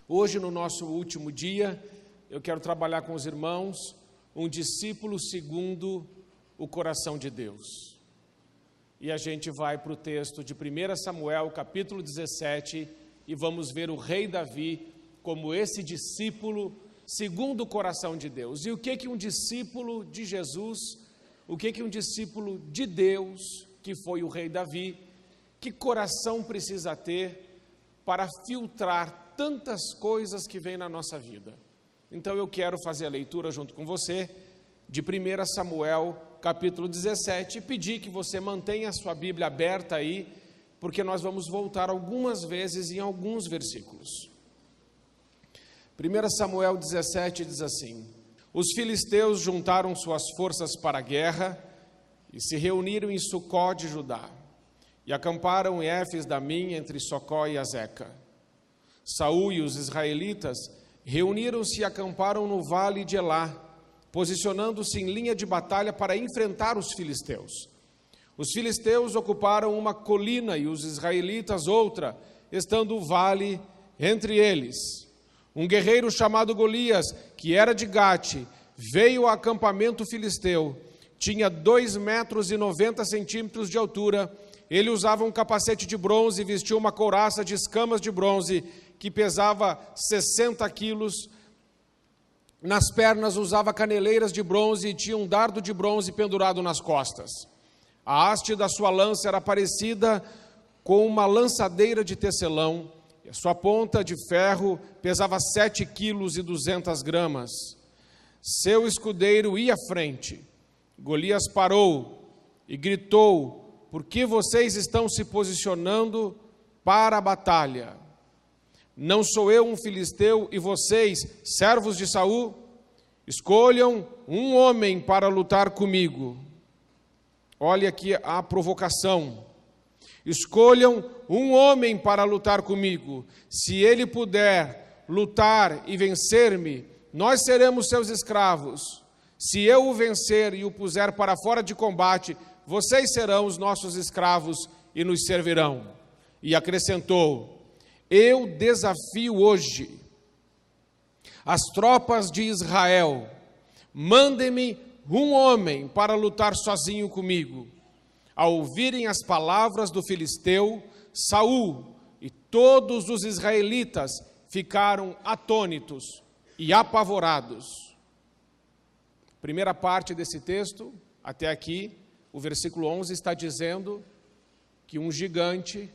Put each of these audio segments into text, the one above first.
Hoje, no nosso último dia, eu quero trabalhar com os irmãos um discípulo segundo o coração de Deus. E a gente vai para o texto de 1 Samuel, capítulo 17, e vamos ver o rei Davi como esse discípulo segundo o coração de Deus. E o que um discípulo de Jesus, o que um discípulo de Deus, que foi o rei Davi, que coração precisa ter para filtrar tantas coisas que vêm na nossa vida. Então eu quero fazer a leitura junto com você de 1 Samuel, capítulo 17, e pedir que você mantenha a sua Bíblia aberta aí, porque nós vamos voltar algumas vezes em alguns versículos. 1 Samuel 17 diz assim: Os filisteus juntaram suas forças para a guerra e se reuniram em Sucó de Judá, e acamparam em Éfes-Damim, entre Socó e Azeca. Saul e os israelitas reuniram-se e acamparam no vale de Elá, posicionando-se em linha de batalha para enfrentar os filisteus. Os filisteus ocuparam uma colina e os israelitas outra, estando o vale entre eles. Um guerreiro chamado Golias, que era de Gate, veio ao acampamento filisteu. Tinha 2,90 metros de altura. Ele usava um capacete de bronze e vestia uma couraça de escamas de bronze, que pesava 60 quilos. Nas pernas usava caneleiras de bronze e tinha um dardo de bronze pendurado nas costas. A haste da sua lança era parecida com uma lançadeira de tecelão, e a sua ponta de ferro pesava 7 quilos e 200 gramas. Seu escudeiro ia à frente. Golias parou e gritou: Por que vocês estão se posicionando para a batalha? Não sou eu um filisteu e vocês, servos de Saul? Escolham um homem para lutar comigo. Olha aqui a provocação. Escolham um homem para lutar comigo. Se ele puder lutar e vencer-me, nós seremos seus escravos. Se eu o vencer e o puser para fora de combate, vocês serão os nossos escravos e nos servirão. E acrescentou: Eu desafio hoje as tropas de Israel. Mandem-me um homem para lutar sozinho comigo. Ao ouvirem as palavras do filisteu, Saul e todos os israelitas ficaram atônitos e apavorados. Primeira parte desse texto, até aqui, o versículo 11 está dizendo que um gigante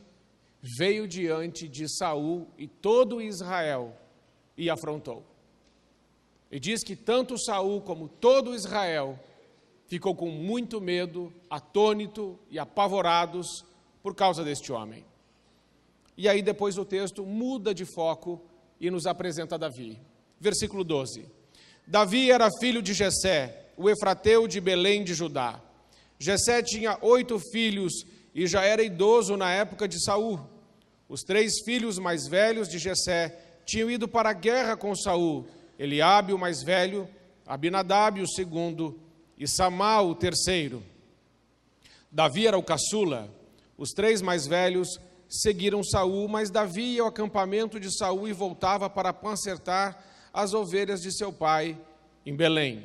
veio diante de Saul e todo Israel e afrontou. E diz que tanto Saul como todo Israel ficou com muito medo, atônito e apavorados por causa deste homem. E aí depois o texto muda de foco e nos apresenta Davi. Versículo 12. Davi era filho de Jessé, o efrateu de Belém de Judá. Jessé tinha 8 filhos e já era idoso na época de Saul. Os 3 filhos mais velhos de Jessé tinham ido para a guerra com Saul: Eliabe, o mais velho, Abinadab, o segundo, e Samá, o terceiro. Davi era o caçula. Os 3 mais velhos seguiram Saul, mas Davi ia ao acampamento de Saul e voltava para apacentar as ovelhas de seu pai em Belém.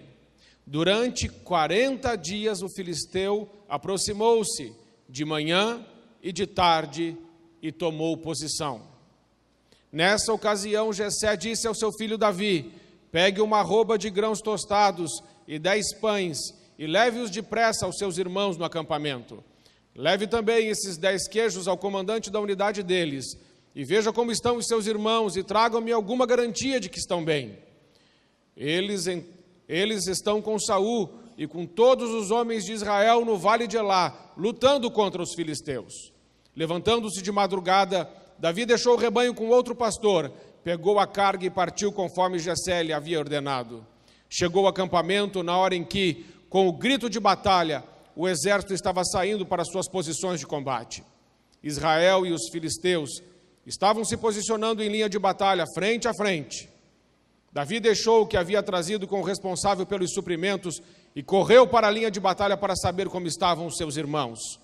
Durante 40 dias o filisteu aproximou-se de manhã e de tarde e tomou posição. Nessa ocasião, Jessé disse ao seu filho Davi: Pegue uma arroba de grãos tostados e 10 pães e leve-os depressa aos seus irmãos no acampamento. Leve também esses 10 queijos ao comandante da unidade deles e veja como estão os seus irmãos e tragam-me alguma garantia de que estão bem. Eles estão com Saul e com todos os homens de Israel no vale de Elá, lutando contra os filisteus. Levantando-se de madrugada, Davi deixou o rebanho com outro pastor, pegou a carga e partiu conforme Jessé lhe havia ordenado. Chegou ao acampamento na hora em que, com o grito de batalha, o exército estava saindo para suas posições de combate. Israel e os filisteus estavam se posicionando em linha de batalha, frente a frente. Davi deixou o que havia trazido com o responsável pelos suprimentos e correu para a linha de batalha para saber como estavam os seus irmãos.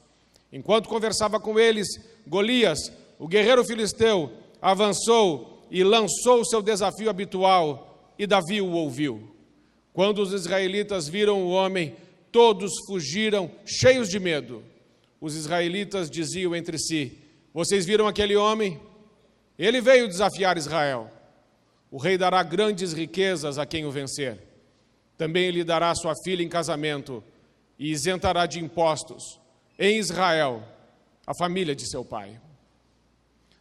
Enquanto conversava com eles, Golias, o guerreiro filisteu, avançou e lançou seu desafio habitual, e Davi o ouviu. Quando os israelitas viram o homem, todos fugiram, cheios de medo. Os israelitas diziam entre si: vocês viram aquele homem? Ele veio desafiar Israel. O rei dará grandes riquezas a quem o vencer. Também lhe dará sua filha em casamento e isentará de impostos em Israel a família de seu pai.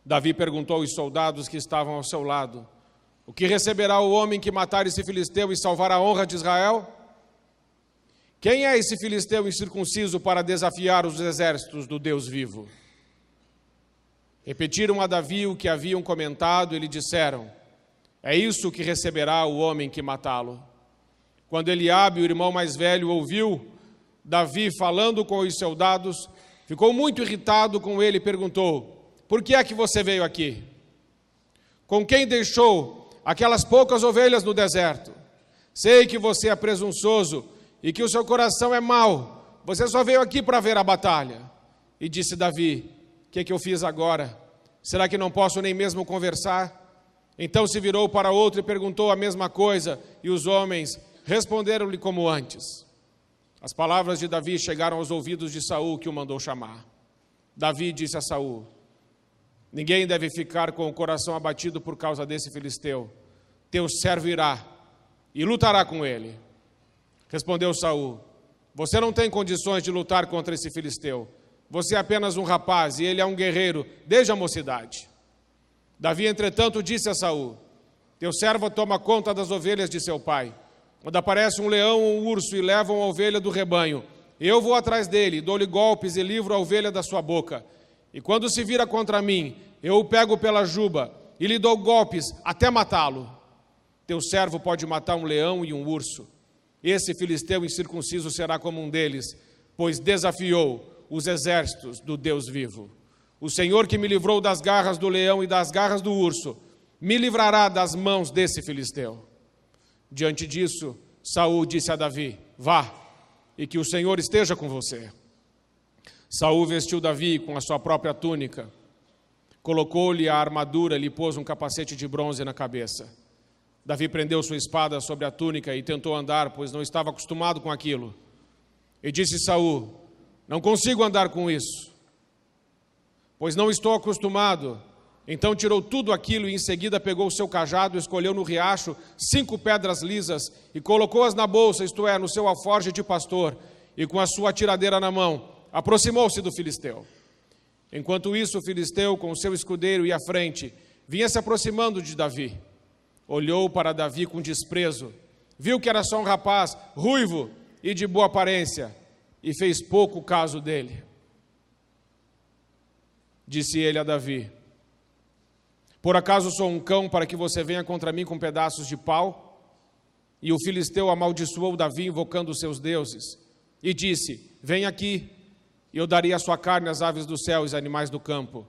Davi perguntou aos soldados que estavam ao seu lado: o que receberá o homem que matar esse filisteu e salvar a honra de Israel? Quem é esse filisteu incircunciso para desafiar os exércitos do Deus vivo? Repetiram a Davi o que haviam comentado e lhe disseram: é isso que receberá o homem que matá-lo. Quando Eliabe, o irmão mais velho, ouviu Davi falando com os soldados, ficou muito irritado com ele e perguntou: por que é que você veio aqui? Com quem deixou aquelas poucas ovelhas no deserto? Sei que você é presunçoso e que o seu coração é mau. Você só veio aqui para ver a batalha. E disse Davi: o que é que eu fiz agora? Será que não posso nem mesmo conversar? Então se virou para outro e perguntou a mesma coisa, e os homens responderam-lhe como antes. As palavras de Davi chegaram aos ouvidos de Saul, que o mandou chamar. Davi disse a Saul: ninguém deve ficar com o coração abatido por causa desse filisteu. Teu servo irá e lutará com ele. Respondeu Saul: você não tem condições de lutar contra esse filisteu. Você é apenas um rapaz e ele é um guerreiro desde a mocidade. Davi, entretanto, disse a Saul: teu servo toma conta das ovelhas de seu pai. Quando aparece um leão ou um urso e levam a ovelha do rebanho, eu vou atrás dele, dou-lhe golpes e livro a ovelha da sua boca. E quando se vira contra mim, eu o pego pela juba e lhe dou golpes até matá-lo. Teu servo pode matar um leão e um urso. Esse filisteu incircunciso será como um deles, pois desafiou os exércitos do Deus vivo. O Senhor que me livrou das garras do leão e das garras do urso, me livrará das mãos desse filisteu. Diante disso, Saul disse a Davi: vá, e que o Senhor esteja com você. Saul vestiu Davi com a sua própria túnica, colocou-lhe a armadura e lhe pôs um capacete de bronze na cabeça. Davi prendeu sua espada sobre a túnica e tentou andar, pois não estava acostumado com aquilo. E disse Saul: não consigo andar com isso, pois não estou acostumado. Então tirou tudo aquilo e em seguida pegou o seu cajado, escolheu no riacho 5 pedras lisas e colocou-as na bolsa, isto é, no seu alforje de pastor, e com a sua tiradeira na mão, aproximou-se do filisteu. Enquanto isso, o filisteu, com o seu escudeiro, ia à frente, vinha se aproximando de Davi. Olhou para Davi com desprezo, viu que era só um rapaz ruivo e de boa aparência, e fez pouco caso dele. Disse ele a Davi: por acaso sou um cão para que você venha contra mim com pedaços de pau? E o filisteu amaldiçoou Davi, invocando os seus deuses, e disse: vem aqui, e eu daria a sua carne às aves do céu e aos animais do campo.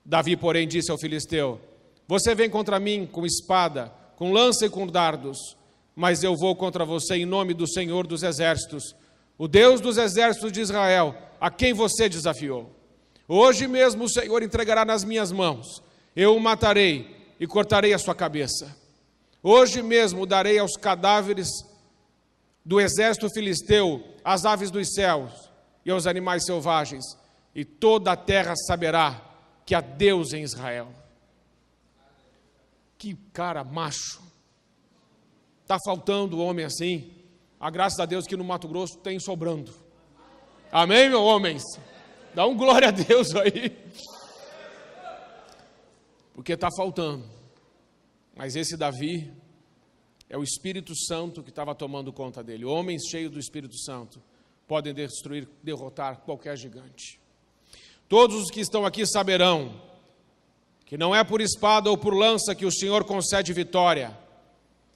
Davi, porém, disse ao filisteu: você vem contra mim com espada, com lança e com dardos, mas eu vou contra você em nome do Senhor dos exércitos, o Deus dos exércitos de Israel, a quem você desafiou. Hoje mesmo o Senhor entregará nas minhas mãos. Eu o matarei e cortarei a sua cabeça. Hoje mesmo darei aos cadáveres do exército filisteu, às aves dos céus e aos animais selvagens, e toda a terra saberá que há Deus em Israel. Que cara macho. Está faltando homem assim. A graças a Deus que no Mato Grosso tem sobrando. Amém, meus homens? Dá um glória a Deus aí. Porque está faltando. Mas esse Davi é o Espírito Santo que estava tomando conta dele. Homens cheios do Espírito Santo podem destruir, derrotar qualquer gigante. Todos os que estão aqui saberão que não é por espada ou por lança que o Senhor concede vitória,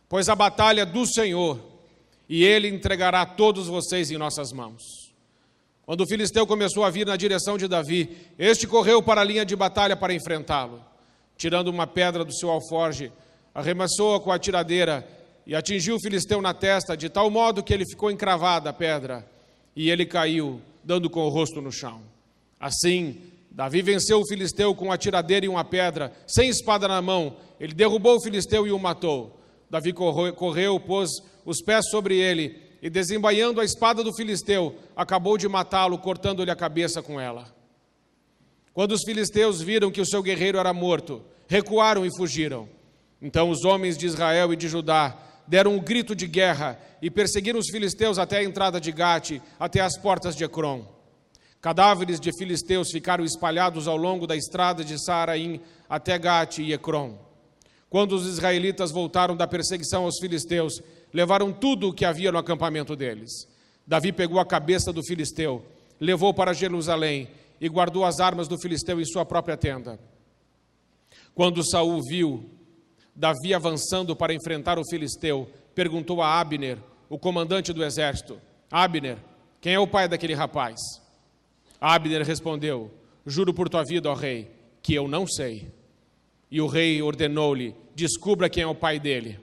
pois a batalha é do Senhor, e Ele entregará todos vocês em nossas mãos. Quando o filisteu começou a vir na direção de Davi, este correu para a linha de batalha para enfrentá-lo. Tirando uma pedra do seu alforje, arremessou-a com a tiradeira e atingiu o filisteu na testa, de tal modo que ele ficou encravado a pedra, e ele caiu, dando com o rosto no chão. Assim, Davi venceu o filisteu com uma tiradeira e uma pedra, sem espada na mão. Ele derrubou o filisteu e o matou. Davi correu, pôs os pés sobre ele e, desembainhando a espada do filisteu, acabou de matá-lo, cortando-lhe a cabeça com ela. Quando os filisteus viram que o seu guerreiro era morto, recuaram e fugiram. Então os homens de Israel e de Judá deram um grito de guerra e perseguiram os filisteus até a entrada de Gate, até as portas de Ecrom. Cadáveres de filisteus ficaram espalhados ao longo da estrada de Saaraim até Gate e Ecrom. Quando os israelitas voltaram da perseguição aos filisteus, levaram tudo o que havia no acampamento deles. Davi pegou a cabeça do filisteu, levou para Jerusalém e guardou as armas do filisteu em sua própria tenda. Quando Saul viu Davi avançando para enfrentar o filisteu, perguntou a Abner, o comandante do exército: Abner, quem é o pai daquele rapaz? Abner respondeu: juro por tua vida, ó rei, que eu não sei. E o rei ordenou-lhe: descubra quem é o pai dele.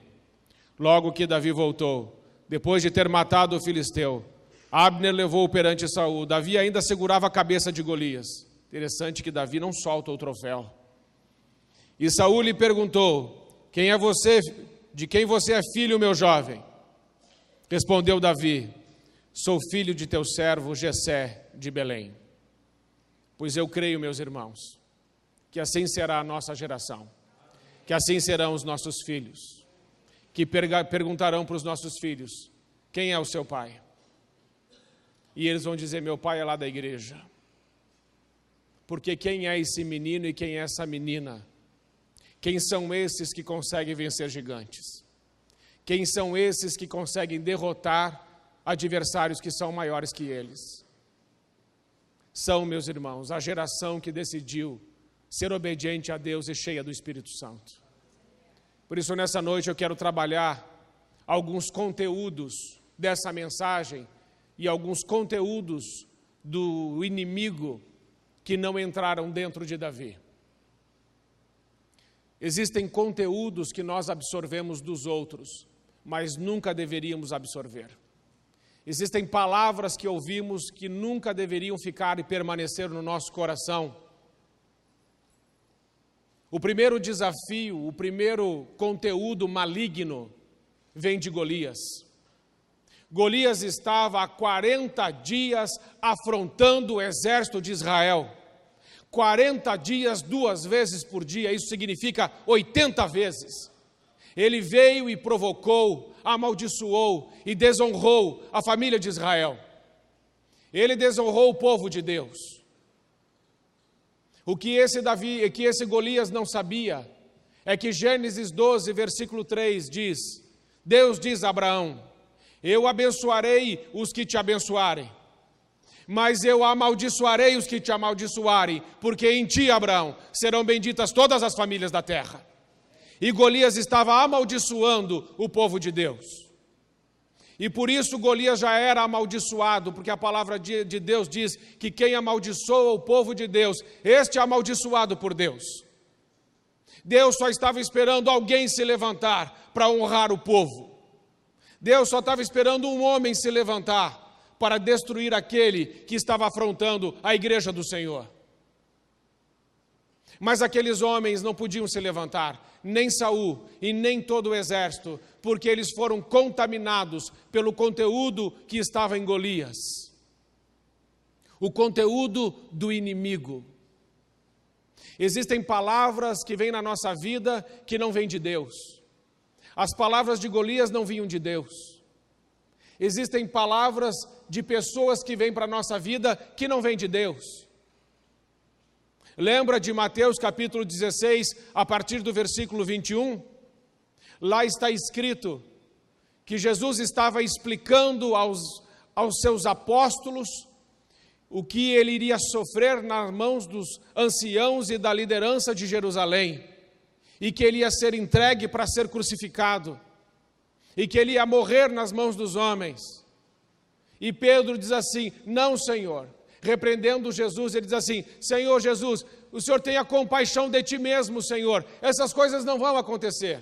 Logo que Davi voltou, depois de ter matado o filisteu, Abner levou-o perante Saul. Davi ainda segurava a cabeça de Golias. Interessante que Davi não solta o troféu. E Saul lhe perguntou: quem é você? De quem você é filho, meu jovem? Respondeu Davi: sou filho de teu servo Jessé de Belém. Pois eu creio, meus irmãos, que assim será a nossa geração, que assim serão os nossos filhos, que perguntarão para os nossos filhos: quem é o seu pai? E eles vão dizer: meu pai é lá da igreja. Porque quem é esse menino e quem é essa menina? Quem são esses que conseguem vencer gigantes? Quem são esses que conseguem derrotar adversários que são maiores que eles? São, meus irmãos, a geração que decidiu ser obediente a Deus e cheia do Espírito Santo. Por isso, nessa noite, eu quero trabalhar alguns conteúdos dessa mensagem e alguns conteúdos do inimigo que não entraram dentro de Davi. Existem conteúdos que nós absorvemos dos outros, mas nunca deveríamos absorver. Existem palavras que ouvimos que nunca deveriam ficar e permanecer no nosso coração. O primeiro desafio, o primeiro conteúdo maligno vem de Golias. Golias estava há 40 dias afrontando o exército de Israel. 40 dias, 2 vezes por dia, isso significa 80 vezes. Ele veio e provocou, amaldiçoou e desonrou a família de Israel. Ele desonrou o povo de Deus. O que esse Golias não sabia é que Gênesis 12, versículo 3 diz: Deus diz a Abraão: eu abençoarei os que te abençoarem, mas eu amaldiçoarei os que te amaldiçoarem, porque em ti, Abraão, serão benditas todas as famílias da terra. E Golias estava amaldiçoando o povo de Deus. E por isso Golias já era amaldiçoado, porque a palavra de Deus diz que quem amaldiçoa o povo de Deus, este é amaldiçoado por Deus. Deus só estava esperando alguém se levantar para honrar o povo. Deus só estava esperando um homem se levantar para destruir aquele que estava afrontando a igreja do Senhor. Mas aqueles homens não podiam se levantar, nem Saul e nem todo o exército, porque eles foram contaminados pelo conteúdo que estava em Golias. O conteúdo do inimigo. Existem palavras que vêm na nossa vida que não vêm de Deus. As palavras de Golias não vinham de Deus. Existem palavras de pessoas que vêm para a nossa vida que não vêm de Deus. Lembra de Mateus capítulo 16, a partir do versículo 21? Lá está escrito que Jesus estava explicando aos seus apóstolos o que ele iria sofrer nas mãos dos anciãos e da liderança de Jerusalém, e que ele ia ser entregue para ser crucificado, e que ele ia morrer nas mãos dos homens. E Pedro diz assim: não, Senhor. Repreendendo Jesus, ele diz assim: Senhor Jesus, o Senhor tenha compaixão de ti mesmo, Senhor, essas coisas não vão acontecer.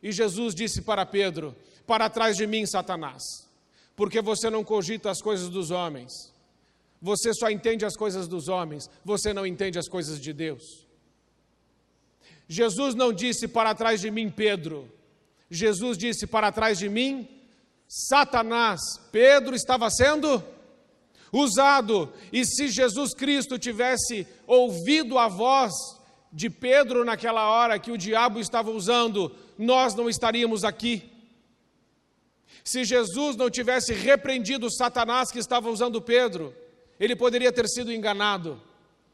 E Jesus disse para Pedro: para trás de mim, Satanás, porque você não cogita as coisas dos homens, você só entende as coisas dos homens, você não entende as coisas de Deus. Jesus não disse para trás de mim, Pedro. Jesus disse para trás de mim, Satanás. Pedro estava sendo usado. E se Jesus Cristo tivesse ouvido a voz de Pedro naquela hora que o diabo estava usando, nós não estaríamos aqui. Se Jesus não tivesse repreendido Satanás que estava usando Pedro, ele poderia ter sido enganado.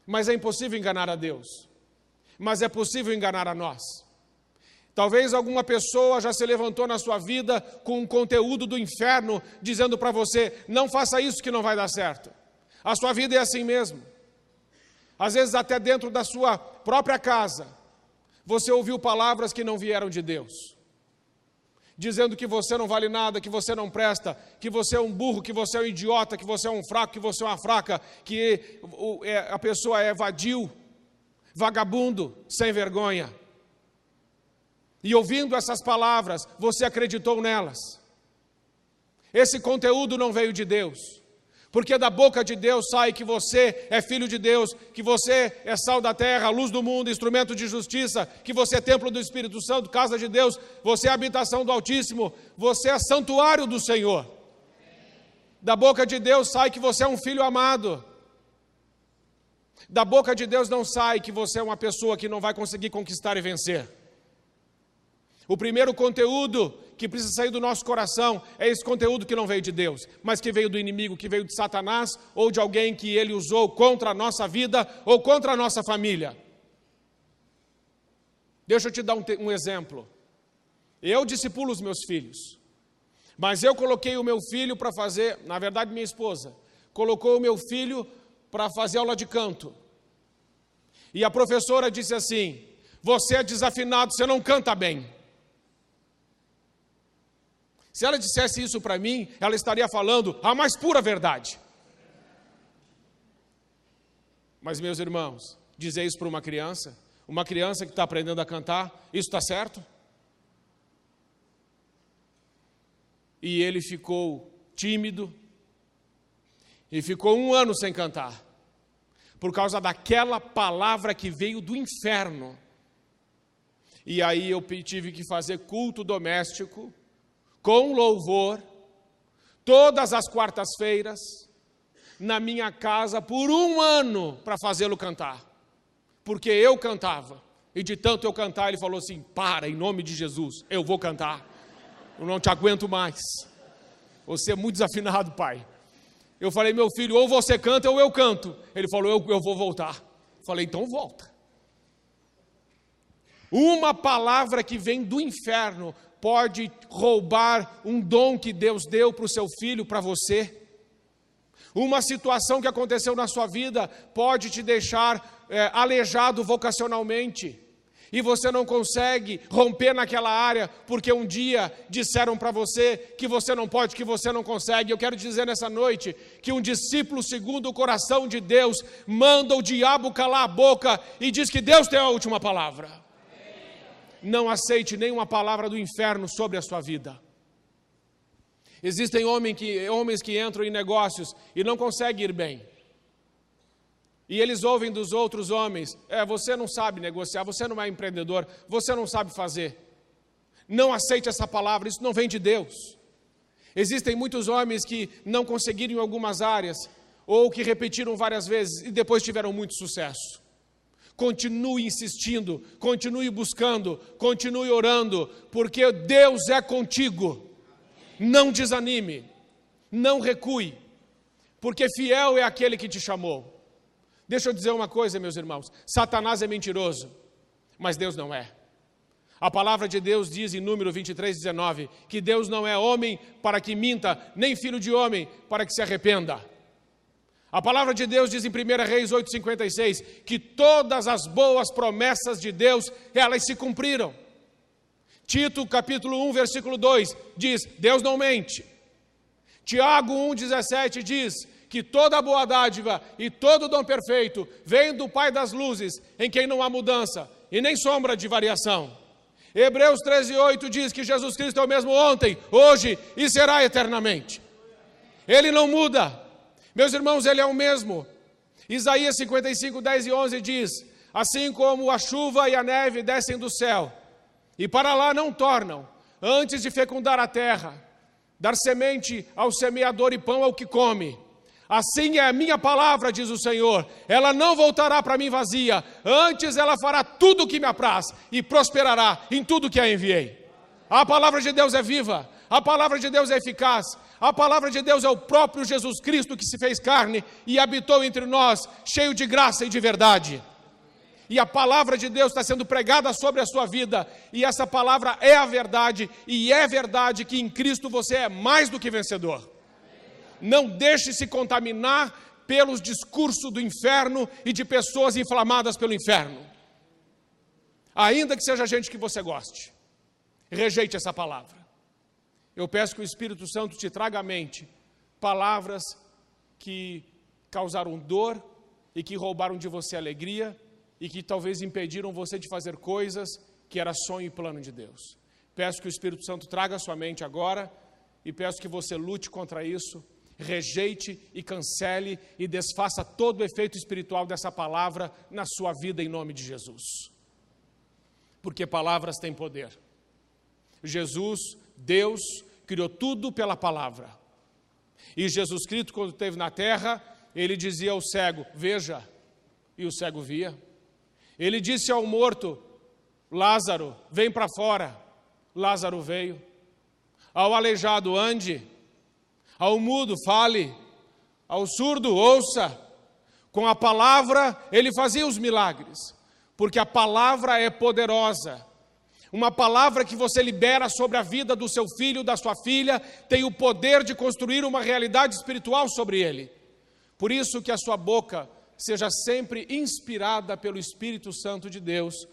Mas é impossível enganar a Deus. Mas é possível enganar a nós. Talvez alguma pessoa já se levantou na sua vida com um conteúdo do inferno, dizendo para você, não faça isso que não vai dar certo. A sua vida é assim mesmo. Às vezes até dentro da sua própria casa, você ouviu palavras que não vieram de Deus. Dizendo que você não vale nada, que você não presta, que você é um burro, que você é um idiota, que você é um fraco, que você é uma fraca, que a pessoa é vadio, vagabundo, sem vergonha. E ouvindo essas palavras, você acreditou nelas. Esse conteúdo não veio de Deus, porque da boca de Deus sai que você é filho de Deus, que você é sal da terra, luz do mundo, instrumento de justiça, que você é templo do Espírito Santo, casa de Deus, você é habitação do Altíssimo, você é santuário do Senhor. Da boca de Deus sai que você é um filho amado. Da boca de Deus não sai que você é uma pessoa que não vai conseguir conquistar e vencer. O primeiro conteúdo que precisa sair do nosso coração é esse conteúdo que não veio de Deus, mas que veio do inimigo, que veio de Satanás ou de alguém que ele usou contra a nossa vida ou contra a nossa família. Deixa eu te dar um exemplo. Eu discipulo os meus filhos, mas eu coloquei o meu filho para fazer, na verdade minha esposa, colocou o meu filho para fazer aula de canto. E a professora disse assim, você é desafinado, você não canta bem. Se ela dissesse isso para mim, ela estaria falando a mais pura verdade. Mas, meus irmãos, dizer isso para uma criança que está aprendendo a cantar, isso está certo? E ele ficou tímido, e ficou 1 ano sem cantar, por causa daquela palavra que veio do inferno. E aí eu tive que fazer culto doméstico, com louvor, todas as quartas-feiras, na minha casa, por 1 ano, para fazê-lo cantar. Porque eu cantava, e de tanto eu cantar, ele falou assim, para, em nome de Jesus, eu vou cantar, eu não te aguento mais, você é muito desafinado, pai. Eu falei, meu filho, ou você canta ou eu canto. Ele falou, eu vou voltar. Eu falei, então volta. Uma palavra que vem do inferno pode roubar um dom que Deus deu para o seu filho, para você. Uma situação que aconteceu na sua vida pode te deixar aleijado vocacionalmente. E você não consegue romper naquela área, porque um dia disseram para você que você não pode, que você não consegue. Eu quero dizer nessa noite que um discípulo segundo o coração de Deus manda o diabo calar a boca e diz que Deus tem a última palavra. Não aceite nenhuma palavra do inferno sobre a sua vida. Existem homens que entram em negócios e não conseguem ir bem. E eles ouvem dos outros homens, você não sabe negociar, você não é empreendedor, você não sabe fazer. Não aceite essa palavra, isso não vem de Deus. Existem muitos homens que não conseguiram em algumas áreas, ou que repetiram várias vezes e depois tiveram muito sucesso. Continue insistindo, continue buscando, continue orando, porque Deus é contigo. Não desanime, não recue, porque fiel é aquele que te chamou. Deixa eu dizer uma coisa, meus irmãos, Satanás é mentiroso, mas Deus não é. A palavra de Deus diz em Número 23:19, que Deus não é homem para que minta, nem filho de homem para que se arrependa. A palavra de Deus diz em 1 Reis 8:56, que todas as boas promessas de Deus, elas se cumpriram. Tito capítulo 1, versículo 2, diz, Deus não mente. Tiago 1:17 diz que toda boa dádiva e todo dom perfeito vem do Pai das luzes, em quem não há mudança e nem sombra de variação. Hebreus 13:8 diz que Jesus Cristo é o mesmo ontem, hoje e será eternamente. Ele não muda. Meus irmãos, Ele é o mesmo. Isaías 55, 10 e 11 diz: assim como a chuva e a neve descem do céu, e para lá não tornam, antes de fecundar a terra, dar semente ao semeador e pão ao que come, assim é a minha palavra, diz o Senhor, ela não voltará para mim vazia, antes ela fará tudo o que me apraz, e prosperará em tudo que a enviei. A palavra de Deus é viva, a palavra de Deus é eficaz, a palavra de Deus é o próprio Jesus Cristo que se fez carne e habitou entre nós, cheio de graça e de verdade. E a palavra de Deus está sendo pregada sobre a sua vida, e essa palavra é a verdade, e é verdade que em Cristo você é mais do que vencedor. Não deixe se contaminar pelos discursos do inferno e de pessoas inflamadas pelo inferno. Ainda que seja gente que você goste, rejeite essa palavra. Eu peço que o Espírito Santo te traga à mente palavras que causaram dor e que roubaram de você alegria e que talvez impediram você de fazer coisas que era sonho e plano de Deus. Peço que o Espírito Santo traga à sua mente agora e peço que você lute contra isso, rejeite e cancele e desfaça todo o efeito espiritual dessa palavra na sua vida em nome de Jesus. Porque palavras têm poder. Jesus, Deus, criou tudo pela palavra. E Jesus Cristo, quando esteve na terra, ele dizia ao cego, veja, e o cego via. Ele disse ao morto, Lázaro, vem para fora. Lázaro veio. Ao aleijado, ande. Ao mudo, fale. Ao surdo, ouça. Com a palavra, ele fazia os milagres. Porque a palavra é poderosa. Uma palavra que você libera sobre a vida do seu filho, da sua filha, tem o poder de construir uma realidade espiritual sobre ele. Por isso que a sua boca seja sempre inspirada pelo Espírito Santo de Deus,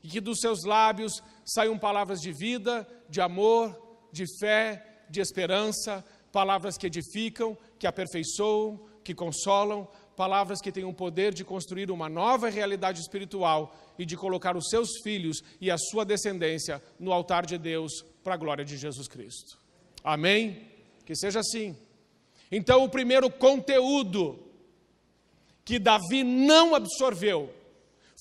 e que dos seus lábios saiam palavras de vida, de amor, de fé, de esperança, palavras que edificam, que aperfeiçoam, que consolam, palavras que têm o poder de construir uma nova realidade espiritual e de colocar os seus filhos e a sua descendência no altar de Deus para a glória de Jesus Cristo. Amém? Que seja assim. Então, o primeiro conteúdo que Davi não absorveu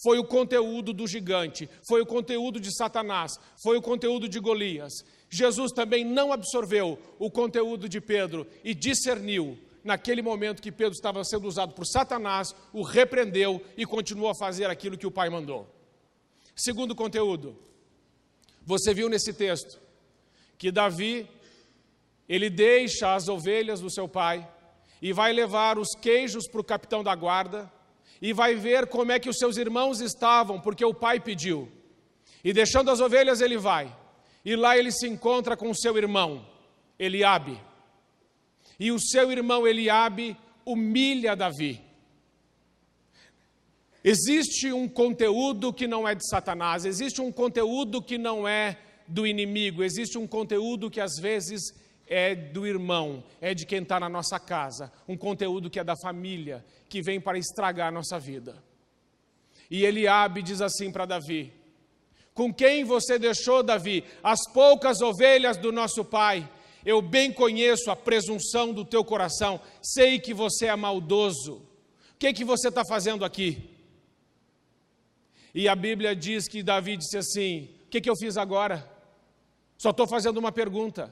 foi o conteúdo do gigante, foi o conteúdo de Satanás, foi o conteúdo de Golias. Jesus também não absorveu o conteúdo de Pedro e discerniu, naquele momento que Pedro estava sendo usado por Satanás, o repreendeu e continuou a fazer aquilo que o Pai mandou. Segundo conteúdo, você viu nesse texto que Davi, ele deixa as ovelhas do seu pai e vai levar os queijos para o capitão da guarda e vai ver como é que os seus irmãos estavam, porque o pai pediu. E deixando as ovelhas ele vai, e lá ele se encontra com o seu irmão, Eliabe. E o seu irmão Eliabe humilha Davi. Existe um conteúdo que não é de Satanás, existe um conteúdo que não é do inimigo, existe um conteúdo que às vezes é do irmão, é de quem está na nossa casa, um conteúdo que é da família, que vem para estragar a nossa vida. E Eliabe diz assim para Davi, com quem você deixou, Davi, as poucas ovelhas do nosso pai? Eu bem conheço a presunção do teu coração, sei que você é maldoso. O que você está fazendo aqui? E a Bíblia diz que Davi disse assim, o que eu fiz agora? Só estou fazendo uma pergunta.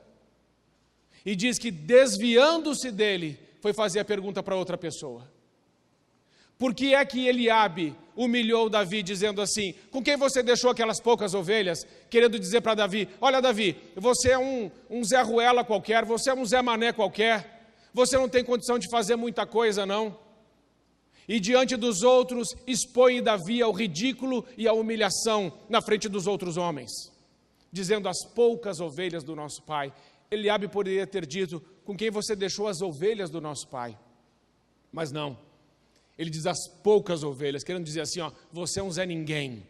E diz que desviando-se dele, foi fazer a pergunta para outra pessoa. Por que é que Eliabe humilhou Davi dizendo assim, com quem você deixou aquelas poucas ovelhas? Querendo dizer para Davi, olha Davi, você é um Zé Ruela qualquer, você é um Zé Mané qualquer, você não tem condição de fazer muita coisa não. E diante dos outros expõe Davi ao ridículo e à humilhação na frente dos outros homens, dizendo as poucas ovelhas do nosso pai. Eliabe poderia ter dito, com quem você deixou as ovelhas do nosso pai? Mas não. Ele diz as poucas ovelhas, querendo dizer assim, você é um Zé Ninguém.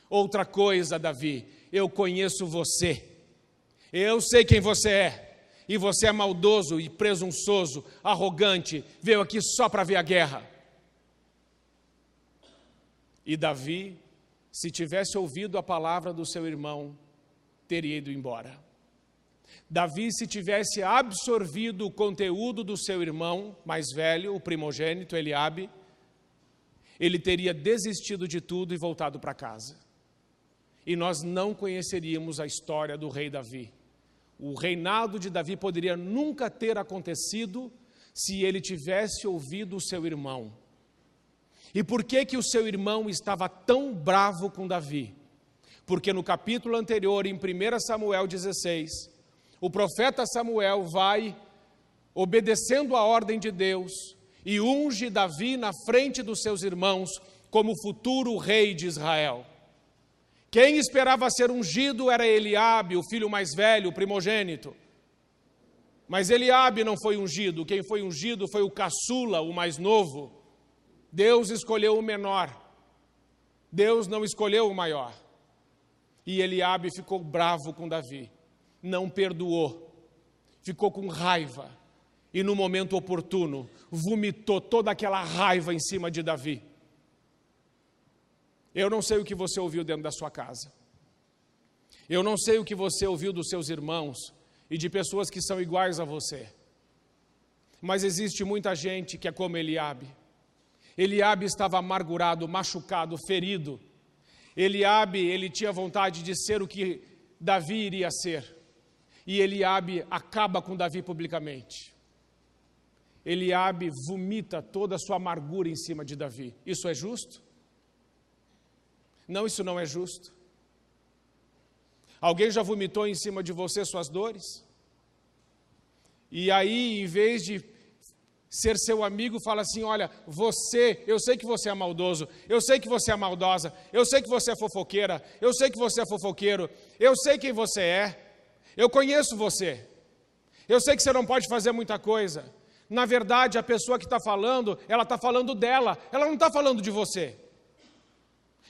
Outra coisa, Davi, eu conheço você. Eu sei quem você é. E você é maldoso e presunçoso, arrogante, veio aqui só para ver a guerra. E Davi, se tivesse ouvido a palavra do seu irmão, teria ido embora. Davi, se tivesse absorvido o conteúdo do seu irmão mais velho, o primogênito Eliabe, ele teria desistido de tudo e voltado para casa. E nós não conheceríamos a história do rei Davi. O reinado de Davi poderia nunca ter acontecido se ele tivesse ouvido o seu irmão. E por que o seu irmão estava tão bravo com Davi? Porque no capítulo anterior, em 1 Samuel 16, o profeta Samuel vai, obedecendo a ordem de Deus, e unge Davi na frente dos seus irmãos como futuro rei de Israel. Quem esperava ser ungido era Eliabe, o filho mais velho, o primogênito. Mas Eliabe não foi ungido, quem foi ungido foi o caçula, o mais novo. Deus escolheu o menor, Deus não escolheu o maior. E Eliabe ficou bravo com Davi, não perdoou, ficou com raiva. E no momento oportuno, vomitou toda aquela raiva em cima de Davi. Eu não sei o que você ouviu dentro da sua casa. Eu não sei o que você ouviu dos seus irmãos e de pessoas que são iguais a você. Mas existe muita gente que é como Eliabe. Eliabe estava amargurado, machucado, ferido. Eliabe, ele tinha vontade de ser o que Davi iria ser. E Eliabe acaba com Davi publicamente. Eliabe vomita toda a sua amargura em cima de Davi. Isso é justo? Não, isso não é justo. Alguém já vomitou em cima de você suas dores? E aí, em vez de ser seu amigo, fala assim, olha, eu sei que você é maldoso, eu sei que você é maldosa, eu sei que você é fofoqueira, eu sei que você é fofoqueiro, eu sei quem você é, eu conheço você, eu sei que você não pode fazer muita coisa. Na verdade, a pessoa que está falando, ela está falando dela, ela não está falando de você.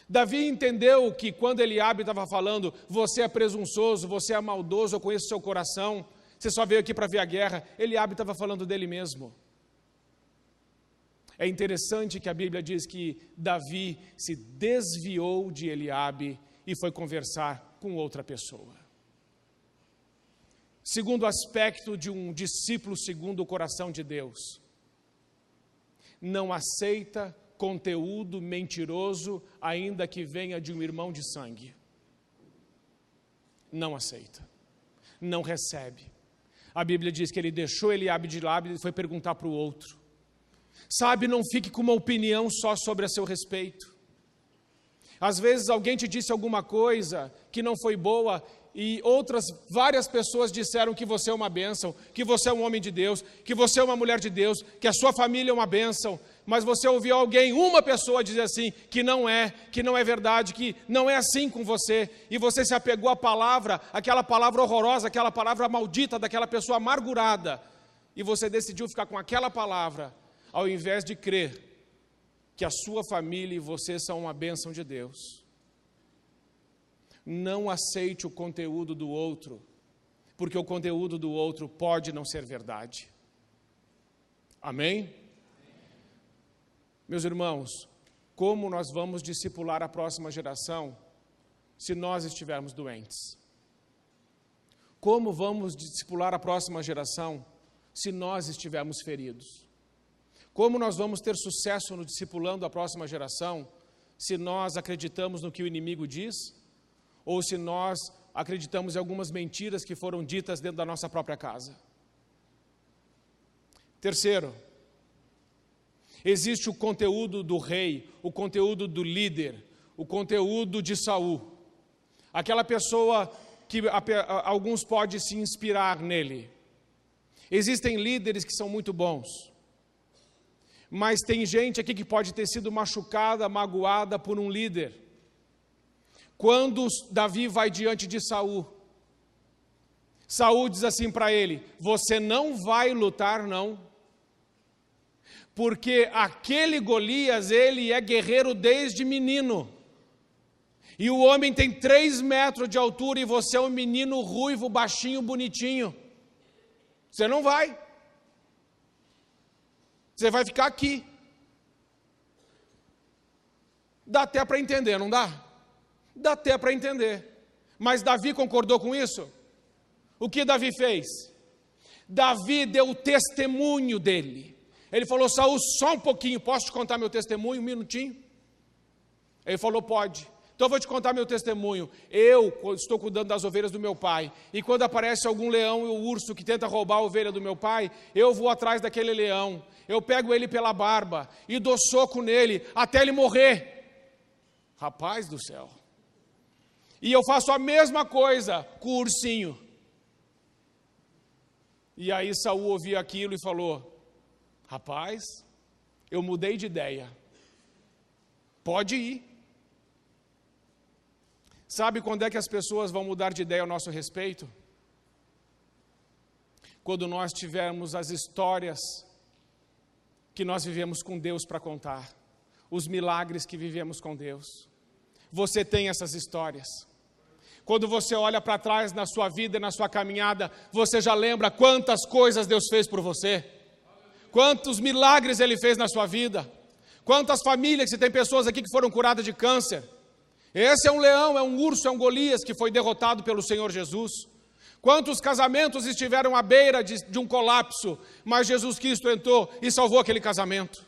Davi entendeu que quando Eliabe estava falando, você é presunçoso, você é maldoso, eu conheço seu coração, você só veio aqui para ver a guerra, Eliabe estava falando dele mesmo. É interessante que a Bíblia diz que Davi se desviou de Eliabe e foi conversar com outra pessoa. Segundo aspecto de um discípulo segundo o coração de Deus, não aceita conteúdo mentiroso, ainda que venha de um irmão de sangue. Não aceita, não recebe. A Bíblia diz que ele deixou Eliabe de lado e foi perguntar para o outro. Sabe, não fique com uma opinião só sobre a seu respeito. Às vezes alguém te disse alguma coisa que não foi boa e várias pessoas disseram que você é uma bênção, que você é um homem de Deus, que você é uma mulher de Deus, que a sua família é uma bênção, mas você ouviu uma pessoa dizer assim, que não é verdade, que não é assim com você, e você se apegou à palavra, aquela palavra horrorosa, aquela palavra maldita daquela pessoa amargurada, e você decidiu ficar com aquela palavra, ao invés de crer que a sua família e você são uma bênção de Deus. Não aceite o conteúdo do outro, porque o conteúdo do outro pode não ser verdade. Amém? Meus irmãos, como nós vamos discipular a próxima geração se nós estivermos doentes? Como vamos discipular a próxima geração se nós estivermos feridos? Como nós vamos ter sucesso no discipulando a próxima geração se nós acreditamos no que o inimigo diz? Ou se nós acreditamos em algumas mentiras que foram ditas dentro da nossa própria casa? Terceiro, existe o conteúdo do rei, o conteúdo do líder, o conteúdo de Saul. Aquela pessoa que alguns podem se inspirar nele. Existem líderes que são muito bons, mas tem gente aqui que pode ter sido machucada, magoada por um líder. Quando Davi vai diante de Saul, Saul diz assim para ele, você não vai lutar não, porque aquele Golias, ele é guerreiro desde menino, e o homem tem 3 metros de altura e você é um menino ruivo, baixinho, bonitinho, você não vai, você vai ficar aqui. Dá até para entender, não dá? Dá até para entender. Mas Davi concordou com isso? O que Davi fez? Davi deu o testemunho dele. Ele falou: Saul, só um pouquinho, posso te contar meu testemunho, um minutinho? Ele falou: pode. Então eu vou te contar meu testemunho. Eu estou cuidando das ovelhas do meu pai, e quando aparece algum leão ou urso que tenta roubar a ovelha do meu pai, eu vou atrás daquele leão, eu pego ele pela barba e dou soco nele até ele morrer. Rapaz do céu. E eu faço a mesma coisa com o ursinho. E aí Saul ouviu aquilo e falou: rapaz, eu mudei de ideia. Pode ir. Sabe quando é que as pessoas vão mudar de ideia ao nosso respeito? Quando nós tivermos as histórias que nós vivemos com Deus para contar, os milagres que vivemos com Deus. Você tem essas histórias. Quando você olha para trás na sua vida, na sua caminhada, você já lembra quantas coisas Deus fez por você? Quantos milagres Ele fez na sua vida? Quantas famílias, se tem pessoas aqui que foram curadas de câncer. Esse é um leão, é um urso, é um Golias que foi derrotado pelo Senhor Jesus. Quantos casamentos estiveram à beira de um colapso, mas Jesus Cristo entrou e salvou aquele casamento.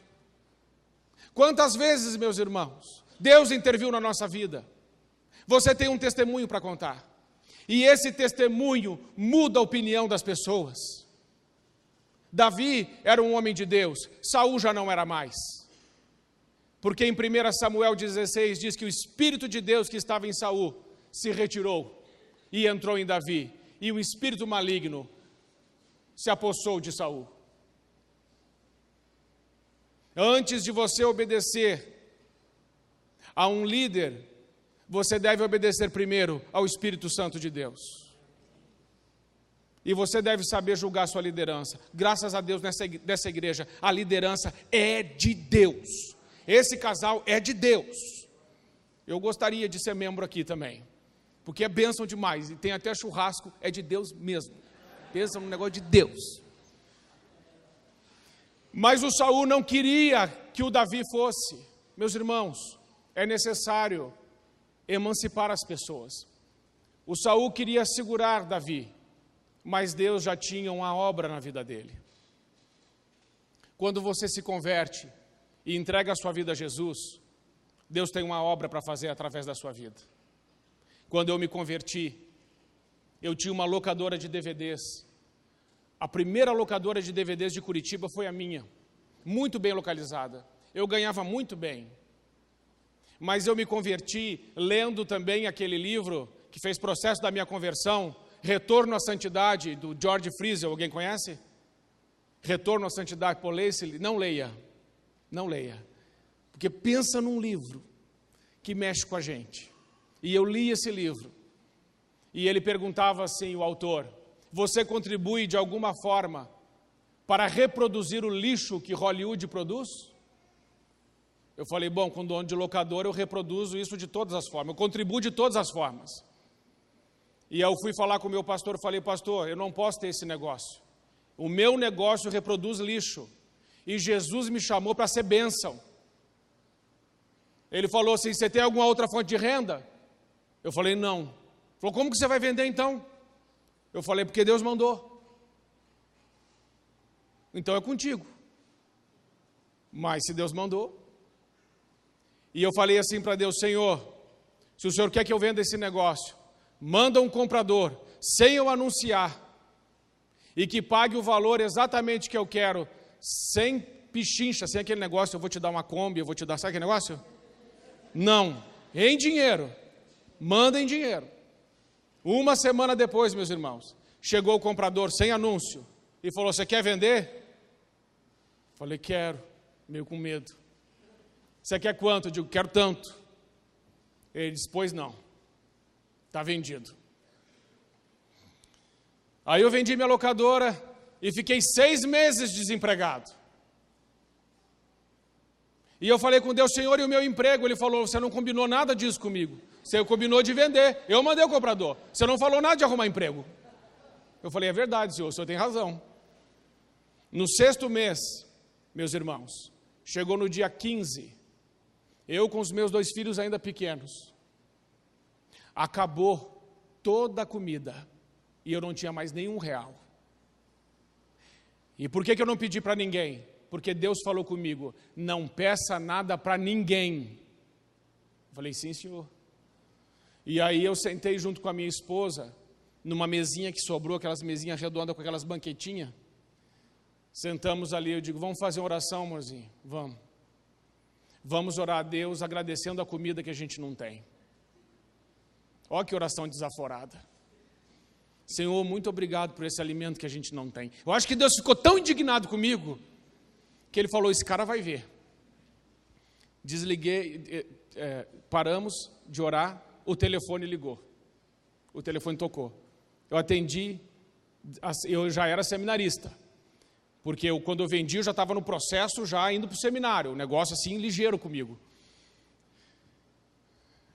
Quantas vezes, meus irmãos, Deus interviu na nossa vida. Você tem um testemunho para contar. E esse testemunho muda a opinião das pessoas. Davi era um homem de Deus, Saul já não era mais. Porque em 1 Samuel 16 diz que o Espírito de Deus que estava em Saul se retirou e entrou em Davi. E o espírito maligno se apossou de Saul. Antes de você obedecer a um líder, você deve obedecer primeiro ao Espírito Santo de Deus. E você deve saber julgar a sua liderança. Graças a Deus, nessa igreja, a liderança é de Deus. Esse casal é de Deus. Eu gostaria de ser membro aqui também, porque é bênção demais, e tem até churrasco, é de Deus mesmo. Pensa num negócio de Deus. Mas o Saul não queria que o Davi fosse. Meus irmãos, é necessário emancipar as pessoas. O Saul queria segurar Davi, mas Deus já tinha uma obra na vida dele. Quando você se converte e entrega a sua vida a Jesus, Deus tem uma obra para fazer através da sua vida. Quando eu me converti, eu tinha uma locadora de DVDs. A primeira locadora de DVDs de Curitiba foi a minha, muito bem localizada. Eu ganhava muito bem. Mas eu me converti lendo também aquele livro que fez processo da minha conversão, Retorno à Santidade, do George Friesel. Alguém conhece? Retorno à Santidade. Pô, não leia. Não leia. Porque pensa num livro que mexe com a gente. E eu li esse livro. E ele perguntava assim, o autor: você contribui de alguma forma para reproduzir o lixo que Hollywood produz? Eu falei: bom, com dono de locadora eu reproduzo isso de todas as formas. Eu contribuo de todas as formas. E eu fui falar com o meu pastor, falei: pastor, eu não posso ter esse negócio. O meu negócio reproduz lixo. E Jesus me chamou para ser bênção. Ele falou assim: você tem alguma outra fonte de renda? Eu falei: não. Ele falou: como que você vai vender então? Eu falei: porque Deus mandou. Então é contigo. Mas se Deus mandou. E eu falei assim para Deus: Senhor, se o Senhor quer que eu venda esse negócio, manda um comprador, sem eu anunciar, e que pague o valor exatamente que eu quero, sem pichincha, sem aquele negócio, eu vou te dar uma Kombi, eu vou te dar, sabe aquele negócio? Não, em dinheiro, manda em dinheiro. Uma semana depois, meus irmãos, chegou o comprador sem anúncio, e falou: você quer vender? Falei: quero, meio com medo. Você quer quanto? Eu digo: quero tanto. Ele disse: pois não, está vendido. Aí eu vendi minha locadora e fiquei 6 meses desempregado. E eu falei com Deus: Senhor, e o meu emprego? Ele falou: você não combinou nada disso comigo. Você combinou de vender, eu mandei o comprador. Você não falou nada de arrumar emprego. Eu falei: é verdade, senhor, o senhor tem razão. No 6º mês, meus irmãos, chegou no dia 15, eu com os meus 2 filhos ainda pequenos, acabou toda a comida e eu não tinha mais nenhum real. E por que eu não pedi para ninguém? Porque Deus falou comigo, não peça nada para ninguém. Eu falei, sim, Senhor. E aí eu sentei junto com a minha esposa, numa mesinha que sobrou, aquelas mesinhas redondas com aquelas banquetinhas. Sentamos ali, eu digo, vamos fazer uma oração, amorzinho? Vamos. Vamos orar a Deus agradecendo a comida que a gente não tem. Olha que oração desaforada. Senhor, muito obrigado por esse alimento que a gente não tem. Eu acho que Deus ficou tão indignado comigo, que Ele falou, esse cara vai ver. Desliguei, paramos de orar, o telefone ligou. O telefone tocou. Eu atendi, eu já era seminarista. Porque quando eu vendi, eu já estava no processo, já indo para o seminário. Um negócio assim, ligeiro comigo.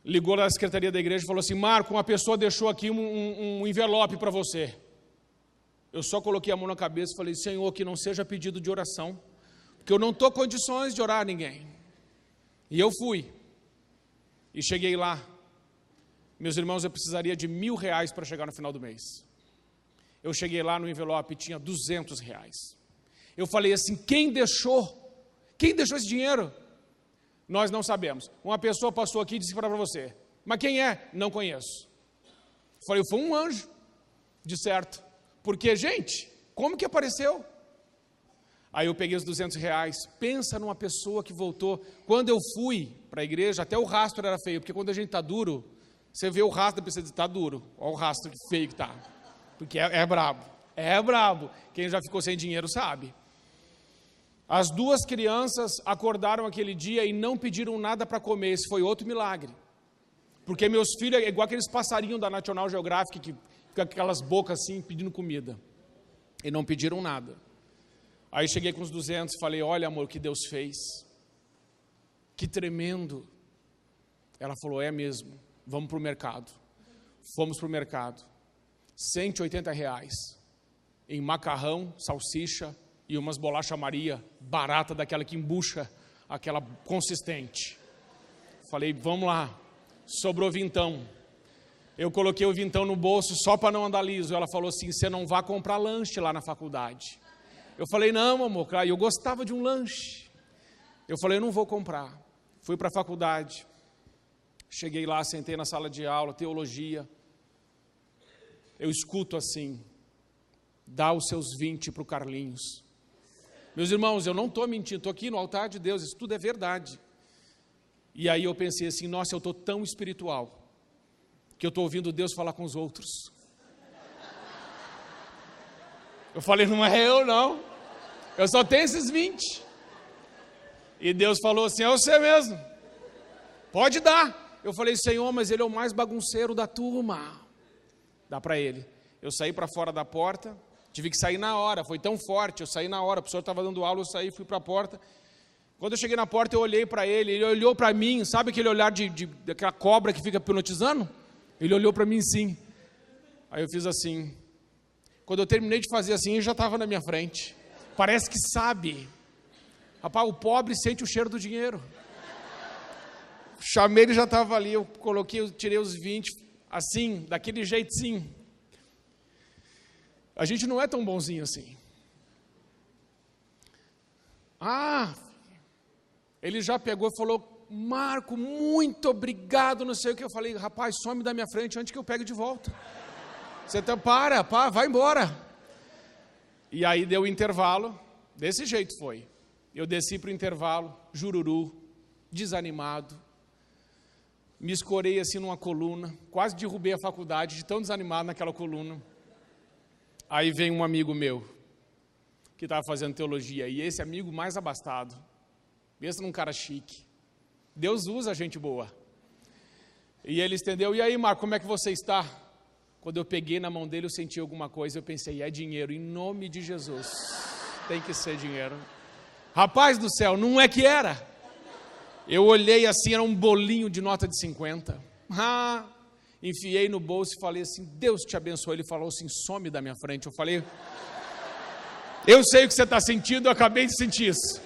Ligou na secretaria da igreja e falou assim, Marco, uma pessoa deixou aqui um envelope para você. Eu só coloquei a mão na cabeça e falei, Senhor, que não seja pedido de oração, porque eu não estou em condições de orar a ninguém. E eu fui. E cheguei lá. Meus irmãos, eu precisaria de R$1.000 para chegar no final do mês. Eu cheguei lá, no envelope tinha R$200. Eu falei assim, quem deixou esse dinheiro? Nós não sabemos. Uma pessoa passou aqui e disse para você, mas quem é? Não conheço. Eu falei, foi um anjo, de certo. Porque, gente, como que apareceu? Aí eu peguei os R$200, pensa numa pessoa que voltou. Quando eu fui para a igreja, até o rastro era feio, porque quando a gente está duro, você vê o rastro da pessoa e diz, está duro. Olha o rastro feio que está. Porque é brabo. É brabo. Quem já ficou sem dinheiro sabe. As duas crianças acordaram aquele dia e não pediram nada para comer. Esse foi outro milagre. Porque meus filhos, é igual aqueles passarinhos da National Geographic, que ficam com aquelas bocas assim, pedindo comida. E não pediram nada. Aí cheguei com os 200 e falei, olha amor, o que Deus fez. Que tremendo. Ela falou, é mesmo, vamos para o mercado. Fomos para o mercado. R$180 em macarrão, salsicha e umas bolachas Maria, barata, daquela que embucha, aquela consistente. Falei, vamos lá, sobrou vintão. Eu coloquei o vintão no bolso só para não andar liso. Ela falou assim, você não vai comprar lanche lá na faculdade. Eu falei, não amor, eu gostava de um lanche. Eu falei, eu não vou comprar. Fui para a faculdade, cheguei lá, sentei na sala de aula, teologia. Eu escuto assim, dá os seus 20 para o Carlinhos. Meus irmãos, eu não estou mentindo, estou aqui no altar de Deus, isso tudo é verdade. E aí eu pensei assim, nossa, eu estou tão espiritual, que eu estou ouvindo Deus falar com os outros. Eu falei, não é eu não, eu só tenho esses 20. E Deus falou assim, é você mesmo, pode dar. Eu falei, Senhor, mas ele é o mais bagunceiro da turma. Dá para ele. Eu saí para fora da porta, tive que sair na hora, foi tão forte, eu saí na hora, o professor estava dando aula, eu saí, fui para a porta. Quando eu cheguei na porta, eu olhei para ele, ele olhou para mim, sabe aquele olhar daquela cobra que fica hipnotizando? Ele olhou para mim sim. Aí eu fiz assim. Quando eu terminei de fazer assim, ele já estava na minha frente. Parece que sabe. Rapaz, o pobre sente o cheiro do dinheiro. Chamei, ele já estava ali, eu tirei os 20, assim, daquele jeitinho. A gente não é tão bonzinho assim. Ele já pegou e falou, Marco, muito obrigado, não sei o que. Eu falei, rapaz, some da minha frente antes que eu pegue de volta. Você vai embora. E aí deu o intervalo, desse jeito foi. Eu desci para o intervalo, jururu, desanimado. Me escorei assim numa coluna, quase derrubei a faculdade, de tão desanimado naquela coluna. Aí vem um amigo meu, que estava fazendo teologia, e esse amigo mais abastado, pensa num cara chique. Deus usa gente boa. E ele estendeu, e aí Marco, como é que você está? Quando eu peguei na mão dele, eu senti alguma coisa, eu pensei, é dinheiro, em nome de Jesus, tem que ser dinheiro. Rapaz do céu, não é que era? Eu olhei assim, era um bolinho de nota de 50. Enfiei no bolso e falei assim, Deus te abençoe. Ele falou assim, some da minha frente. Eu falei, eu sei o que você está sentindo, eu acabei de sentir isso.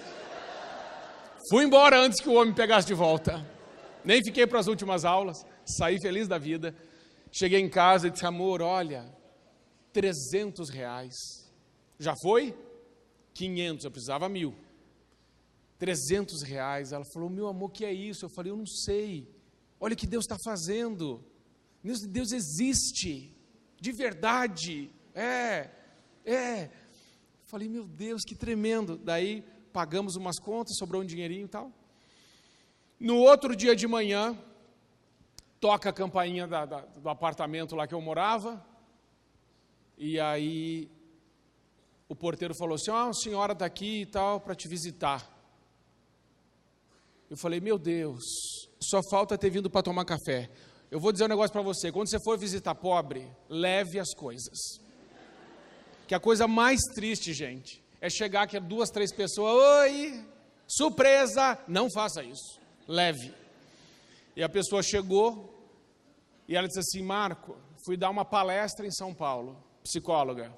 Fui embora antes que o homem pegasse de volta. Nem fiquei para as últimas aulas, saí feliz da vida. Cheguei em casa e disse, amor, olha, R$300. Já foi? 500, eu precisava 1.000. R$300. Ela falou, meu amor, o que é isso? Eu falei, eu não sei. Olha o que Deus está fazendo. Deus existe, de verdade. Falei, meu Deus, que tremendo. Daí pagamos umas contas, sobrou um dinheirinho e tal. No outro dia de manhã, toca a campainha do apartamento lá que eu morava. E aí o porteiro falou assim, a senhora está aqui e tal, para te visitar. Eu falei, meu Deus, só falta ter vindo para tomar café. Eu vou dizer um negócio para você, quando você for visitar pobre, leve as coisas. Que a coisa mais triste, gente, é chegar aqui 2, 3 pessoas, oi, surpresa, não faça isso, leve. E a pessoa chegou, e ela disse assim, Marco, fui dar uma palestra em São Paulo, psicóloga,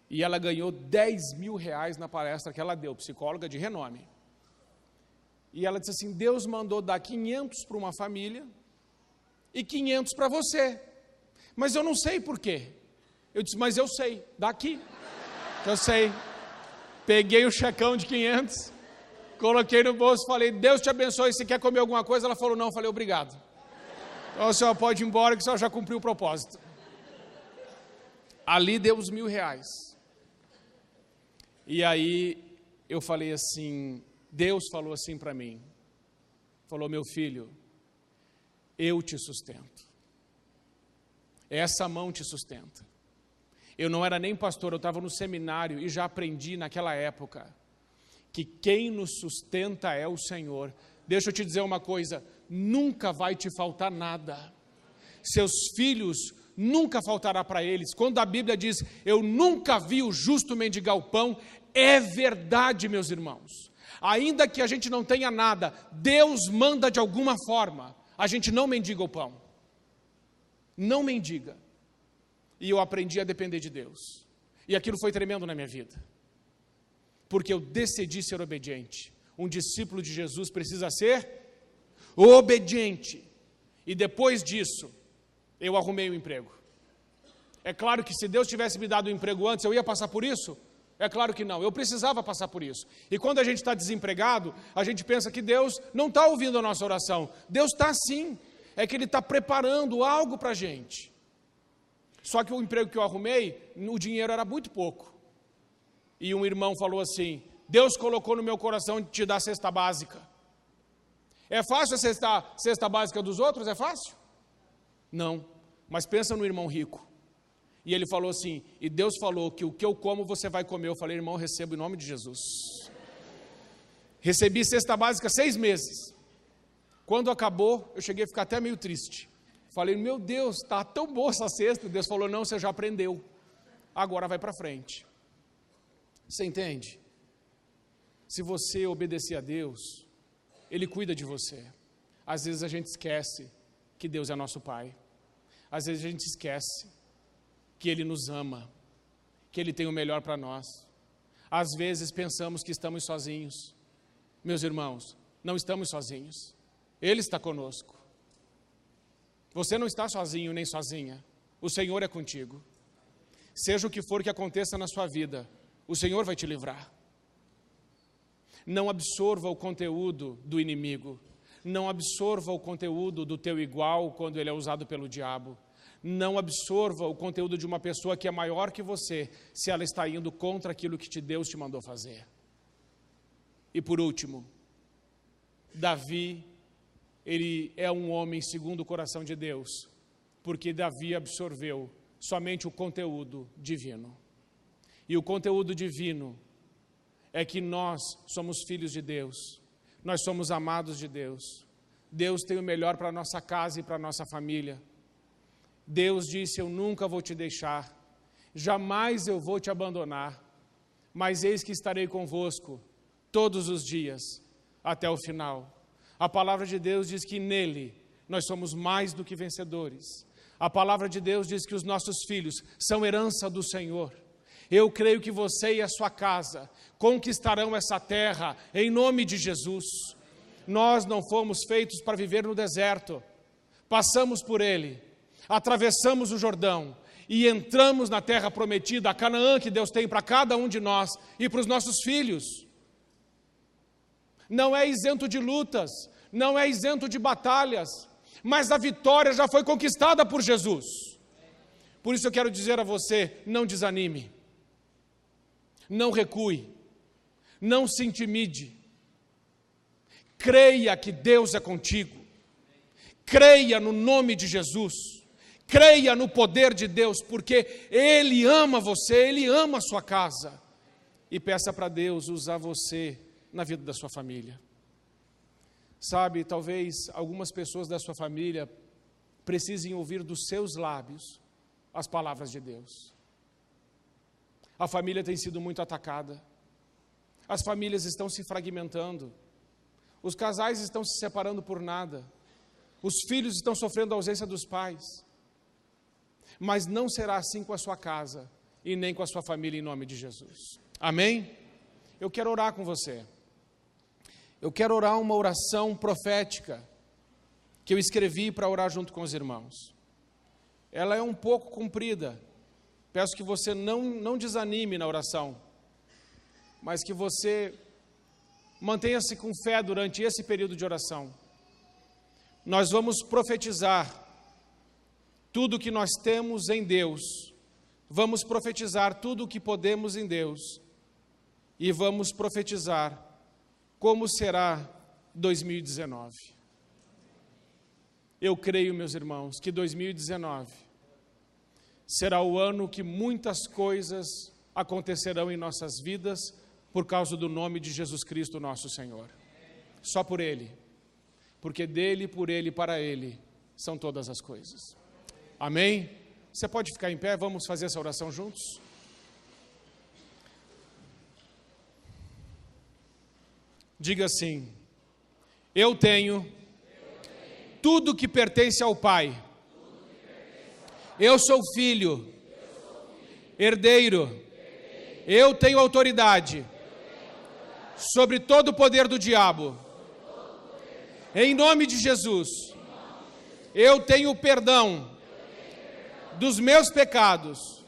e ela ganhou R$10.000 na palestra que ela deu, psicóloga de renome. E ela disse assim, Deus mandou dar 500 para uma família, e 500 para você, mas eu não sei por quê. Eu disse, mas eu sei, dá aqui, eu sei. Peguei o checão de 500, coloquei no bolso, falei, Deus te abençoe, se quer comer alguma coisa? Ela falou, não, eu falei, obrigado. Então a senhora pode ir embora que a senhora já cumpriu o propósito. Ali deu os R$1.000. E aí eu falei assim, Deus falou assim para mim, falou, meu filho, eu te sustento. Essa mão te sustenta. Eu não era nem pastor, eu estava no seminário e já aprendi naquela época que quem nos sustenta é o Senhor. Deixa eu te dizer uma coisa, nunca vai te faltar nada. Seus filhos, nunca faltará para eles. Quando a Bíblia diz, eu nunca vi o justo mendigar o pão, é verdade, meus irmãos. Ainda que a gente não tenha nada, Deus manda de alguma forma. A gente não mendiga o pão. Não mendiga. E eu aprendi a depender de Deus. E aquilo foi tremendo na minha vida. Porque eu decidi ser obediente. Um discípulo de Jesus precisa ser obediente. E depois disso, eu arrumei um emprego. É claro que se Deus tivesse me dado um emprego antes, eu ia passar por isso? É claro que não, eu precisava passar por isso. E quando a gente está desempregado, a gente pensa que Deus não está ouvindo a nossa oração. Deus está sim, é que Ele está preparando algo para a gente. Só que o emprego que eu arrumei, o dinheiro era muito pouco. E um irmão falou assim, Deus colocou no meu coração de te dar cesta básica. É fácil acessar cesta básica dos outros? É fácil? Não, mas pensa no irmão rico. E ele falou assim, e Deus falou que o que eu como você vai comer. Eu falei, irmão, recebo em nome de Jesus. Recebi cesta básica 6 meses. Quando acabou, eu cheguei a ficar até meio triste. Falei, meu Deus, está tão boa essa cesta. Deus falou, não, você já aprendeu. Agora vai para frente. Você entende? Se você obedecer a Deus, Ele cuida de você. Às vezes a gente esquece que Deus é nosso Pai. Às vezes a gente esquece que Ele nos ama, que Ele tem o melhor para nós. Às vezes pensamos que estamos sozinhos. Meus irmãos, não estamos sozinhos. Ele está conosco. Você não está sozinho nem sozinha. O Senhor é contigo. Seja o que for que aconteça na sua vida, o Senhor vai te livrar. Não absorva o conteúdo do inimigo. Não absorva o conteúdo do teu igual quando ele é usado pelo diabo. Não absorva o conteúdo de uma pessoa que é maior que você, se ela está indo contra aquilo que Deus te mandou fazer. E por último, Davi, ele é um homem segundo o coração de Deus, porque Davi absorveu somente o conteúdo divino. E o conteúdo divino é que nós somos filhos de Deus, nós somos amados de Deus. Deus tem o melhor para a nossa casa e para a nossa família. Deus disse, eu nunca vou te deixar, jamais eu vou te abandonar, mas eis que estarei convosco todos os dias, até o final. A palavra de Deus diz que nele nós somos mais do que vencedores. A palavra de Deus diz que os nossos filhos são herança do Senhor. Eu creio que você e a sua casa conquistarão essa terra em nome de Jesus. Nós não fomos feitos para viver no deserto, passamos por ele. Atravessamos o Jordão e entramos na terra prometida, a Canaã que Deus tem para cada um de nós e para os nossos filhos. Não é isento de lutas, não é isento de batalhas, mas a vitória já foi conquistada por Jesus. Por isso eu quero dizer a você, não desanime, não recue, não se intimide, creia que Deus é contigo, creia no nome de Jesus, creia no poder de Deus, porque Ele ama você, Ele ama a sua casa, e peça para Deus usar você na vida da sua família. Sabe, talvez algumas pessoas da sua família precisem ouvir dos seus lábios as palavras de Deus. A família tem sido muito atacada, as famílias estão se fragmentando, os casais estão se separando por nada, os filhos estão sofrendo a ausência dos pais, mas não será assim com a sua casa e nem com a sua família em nome de Jesus. Amém? Eu quero orar com você. Eu quero orar uma oração profética que eu escrevi para orar junto com os irmãos. Ela é um pouco comprida. Peço que você não desanime na oração, mas que você mantenha-se com fé durante esse período de oração. Nós vamos profetizar tudo o que nós temos em Deus, vamos profetizar tudo o que podemos em Deus e vamos profetizar como será 2019. Eu creio, meus irmãos, que 2019 será o ano que muitas coisas acontecerão em nossas vidas por causa do nome de Jesus Cristo, nosso Senhor. Só por Ele, porque dEle, por Ele e para Ele são todas as coisas. Amém? Você pode ficar em pé, vamos fazer essa oração juntos? Diga assim: eu tenho tudo que pertence ao Pai. Eu sou filho, herdeiro. Eu tenho autoridade sobre todo o poder do diabo. Em nome de Jesus, eu tenho perdão dos meus pecados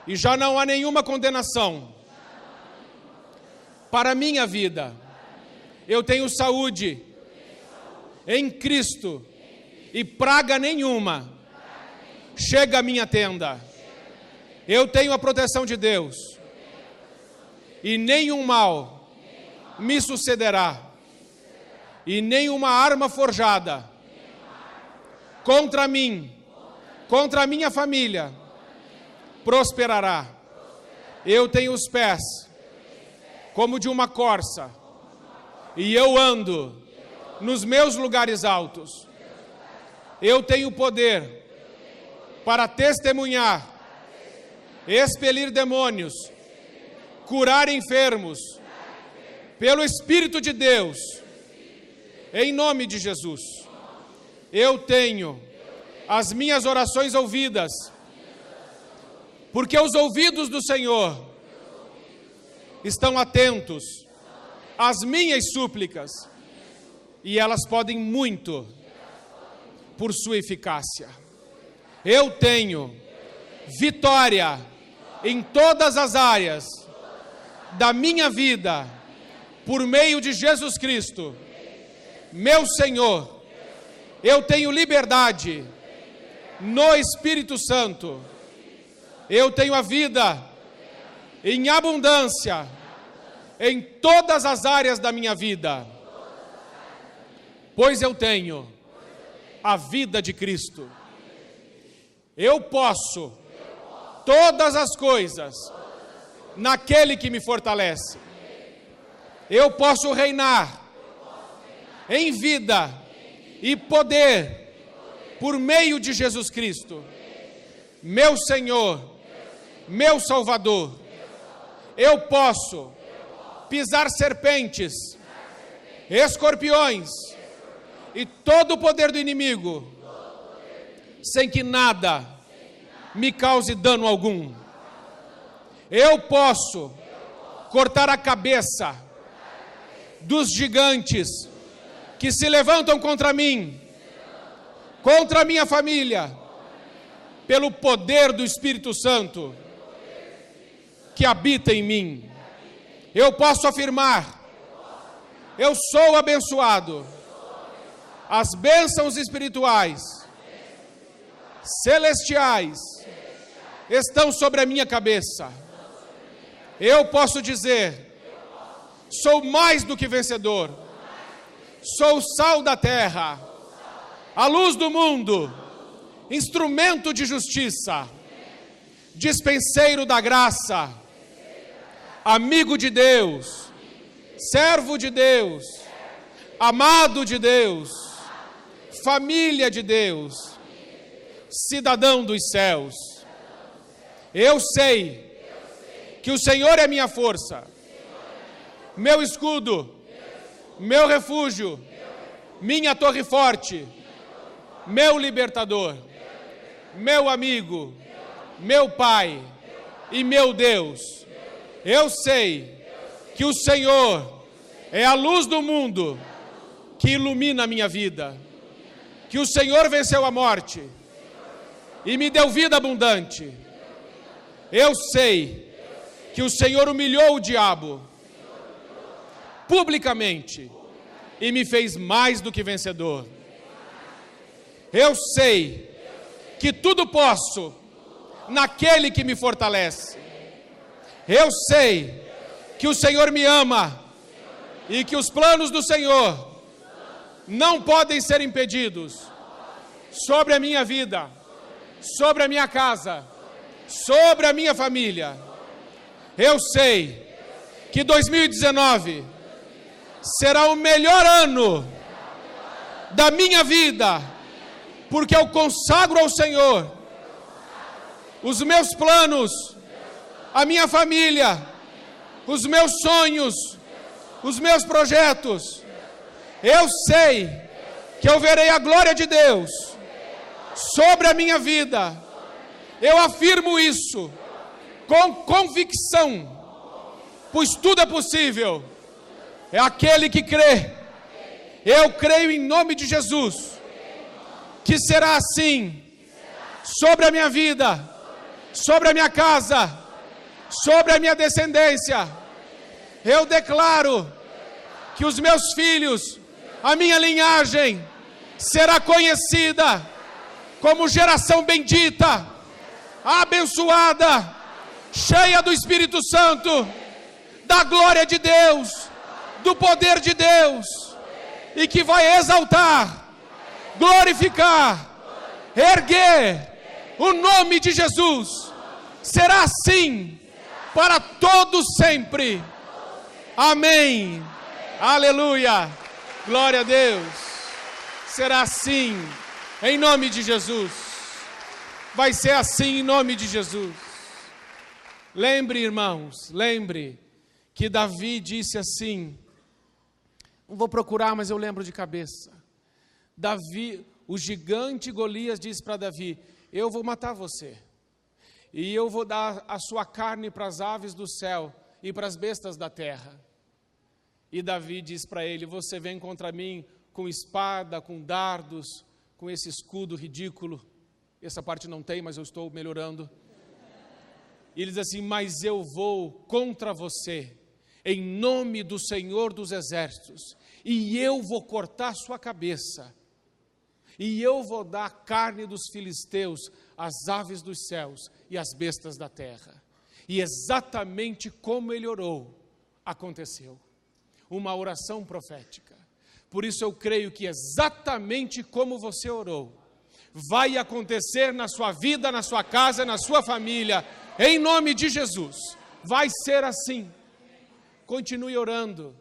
e já não há nenhuma condenação para a minha vida. Eu tenho saúde em Cristo e praga nenhuma chega à minha tenda. Eu tenho a proteção de Deus e nenhum mal me sucederá e nenhuma arma forjada contra mim, contra a minha família, prosperará. Eu tenho os pés como de uma corça e eu ando nos meus lugares altos. Eu tenho poder para testemunhar, expelir demônios, curar enfermos, pelo Espírito de Deus, em nome de Jesus. Eu tenho as minhas orações ouvidas, porque os ouvidos do Senhor estão atentos às minhas súplicas, e elas podem muito por sua eficácia. Eu tenho vitória em todas as áreas da minha vida, por meio de Jesus Cristo, meu Senhor. Eu tenho liberdade no Espírito Santo. Eu tenho a vida em abundância em todas as áreas da minha vida, pois eu tenho a vida de Cristo. Eu posso todas as coisas naquele que me fortalece. Eu posso reinar em vida e poder por meio de Jesus Cristo, meu Senhor, meu Salvador. Eu posso pisar serpentes, escorpiões e todo o poder do inimigo, sem que nada me cause dano algum. Eu posso cortar a cabeça dos gigantes que se levantam contra mim, contra a minha família, pelo poder do Espírito Santo que habita em mim. Eu posso afirmar: eu sou abençoado. As bênçãos espirituais celestiais estão sobre a minha cabeça. Eu posso dizer: sou mais do que vencedor. Sou o sal da terra, a luz do mundo, instrumento de justiça, dispenseiro da graça, amigo de Deus, servo de Deus, amado de Deus, família de Deus, cidadão dos céus. Eu sei que o Senhor é minha força, meu escudo, meu refúgio, minha torre forte, meu libertador, meu amigo, meu Pai e meu Deus. Eu sei que o Senhor é a luz do mundo que ilumina a minha vida, que o Senhor venceu a morte e me deu vida abundante. Eu sei que o Senhor humilhou o diabo publicamente e me fez mais do que vencedor. Eu sei que tudo posso naquele que me fortalece. Eu sei que o Senhor me ama e que os planos do Senhor não podem ser impedidos sobre a minha vida, sobre a minha casa, sobre a minha família. Eu sei que 2019 será o melhor ano da minha vida, porque eu consagro ao Senhor os meus planos, a minha família, os meus sonhos, os meus projetos. Eu sei que eu verei a glória de Deus sobre a minha vida. Eu afirmo isso com convicção, pois tudo é possível. É aquele que crê. Eu creio em nome de Jesus que será assim sobre a minha vida, sobre a minha casa, sobre a minha descendência. Eu declaro que os meus filhos, a minha linhagem, será conhecida como geração bendita, abençoada, cheia do Espírito Santo, da glória de Deus, do poder de Deus, e que vai exaltar, glorificar, erguer o nome de Jesus. Será assim para todos sempre. Amém. Aleluia. Glória a Deus. Será assim em nome de Jesus. Vai ser assim em nome de Jesus. Lembre, irmãos, lembre que Davi disse assim. Não vou procurar, mas eu lembro de cabeça. Davi, o gigante Golias disse para Davi: eu vou matar você, e eu vou dar a sua carne para as aves do céu e para as bestas da terra. E Davi diz para ele: você vem contra mim com espada, com dardos, com esse escudo ridículo. Essa parte não tem, mas eu estou melhorando. E ele diz assim: mas eu vou contra você em nome do Senhor dos Exércitos, e eu vou cortar sua cabeça, e eu vou dar a carne dos filisteus às aves dos céus e às bestas da terra. E exatamente como ele orou, aconteceu. Uma oração profética. Por isso eu creio que exatamente como você orou, vai acontecer na sua vida, na sua casa, na sua família, em nome de Jesus. Vai ser assim. Continue orando.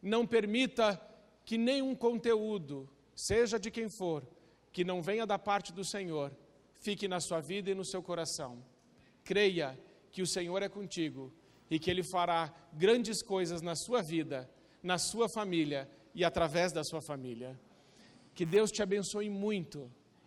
Não permita que nenhum conteúdo, seja de quem for, que não venha da parte do Senhor, fique na sua vida e no seu coração. Creia que o Senhor é contigo e que Ele fará grandes coisas na sua vida, na sua família e através da sua família. Que Deus te abençoe muito.